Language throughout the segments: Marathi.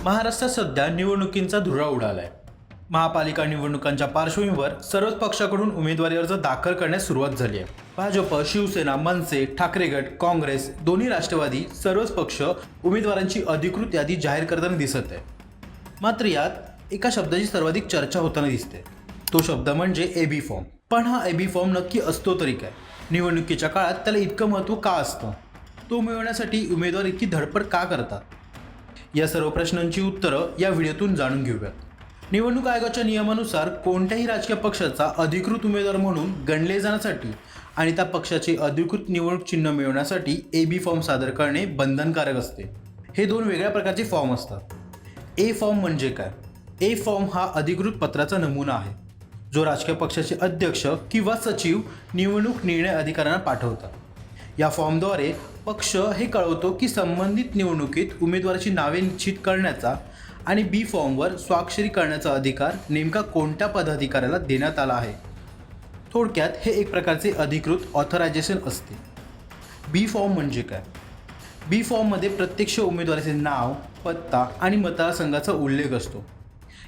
महाराष्ट्रात सध्या निवडणुकींचा धुरळा उडालाय। महापालिका निवडणुकांच्या पार्श्वभूमीवर सर्वच पक्षाकडून उमेदवारी अर्ज दाखल करण्यास सुरुवात झाली आहे। भाजप, शिवसेना, मनसे, ठाकरे गट, काँग्रेस, दोन्ही राष्ट्रवादी सर्वच पक्ष उमेदवारांची अधिकृत यादी जाहीर करताना दिसत आहे। मात्र यात एका शब्दाची सर्वाधिक चर्चा होताना दिसते, तो शब्द म्हणजे एबी फॉर्म। पण हा एबी फॉर्म नक्की असतो तरी काय? निवडणुकीच्या काळात त्याला इतकं महत्त्व का असतं? तो मिळवण्यासाठी उमेदवार इतकी धडपड का करतात? या सर्व प्रश्नांची उत्तरं या व्हिडिओतून जाणून घेऊयात। निवडणूक आयोगाच्या नियमानुसार कोणत्याही राजकीय पक्षाचा अधिकृत उमेदवार म्हणून गणले जाण्यासाठी आणि त्या पक्षाचे अधिकृत निवडणूक चिन्ह मिळवण्यासाठी एबी फॉर्म सादर करणे बंधनकारक असते। हे दोन वेगळ्या प्रकारचे फॉर्म असतात। ए फॉर्म म्हणजे काय? ए फॉर्म हा अधिकृत पत्राचा नमुना आहे, जो राजकीय पक्षाचे अध्यक्ष किंवा सचिव निवडणूक निर्णय अधिकाऱ्यांना पाठवतात। या फॉर्मद्वारे पक्ष हे कळवतो की संबंधित निवडणुकीत उमेदवाराची नावे निश्चित करण्याचा आणि बी फॉर्मवर स्वाक्षरी करण्याचा अधिकार नेमका कोणत्या पदाधिकाऱ्याला देण्यात आला आहे। थोडक्यात हे एक प्रकारचे अधिकृत ऑथरायझेशन असते। बी फॉर्म म्हणजे काय? बी फॉर्ममध्ये प्रत्यक्ष उमेदवाराचे नाव, पत्ता आणि मतदारसंघाचा उल्लेख असतो।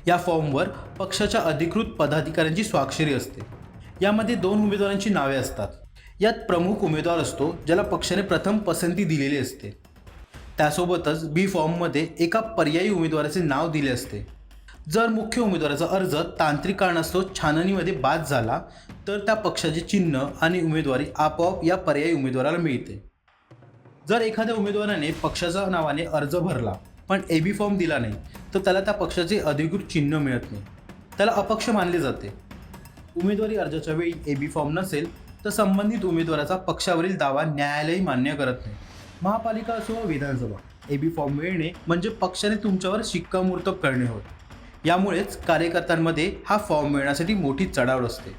या फॉर्मवर पक्षाच्या अधिकृत पदाधिकाऱ्यांची स्वाक्षरी असते। यामध्ये दोन उमेदवारांची नावे असतात। यात प्रमुख उमेदवार असतो, ज्याला पक्षाने प्रथम पसंती दिलेली असते। त्यासोबतच बी फॉर्ममध्ये एका पर्यायी उमेदवाराचे नाव दिले असते। जर मुख्य उमेदवाराचा अर्ज तांत्रिक कारणास्तव छाननीमध्ये बाद झाला तर त्या पक्षाचे चिन्ह आणि उमेदवारी आपोआप या पर्यायी उमेदवाराला मिळते। जर एखाद्या उमेदवाराने पक्षाच्या नावाने अर्ज भरला पण एबी फॉर्म दिला नाही तर त्याला त्या पक्षाचे अधिकृत चिन्ह मिळत नाही, त्याला अपक्ष मानले जाते। उमेदवारी अर्जाच्या वेळी एबी फॉर्म नसेल तर संबंधित उमेदवाराचा पक्षावरील दावा न्यायालयही मान्य करत नाही। महापालिका असो वा विधानसभा, एबी फॉर्म मिळणे म्हणजे पक्षाने तुमच्यावर शिक्कामोर्तब करणे होय। यामुळेच कार्यकर्त्यांमध्ये हा फॉर्म मिळण्यासाठी मोठी चढाओढ असते।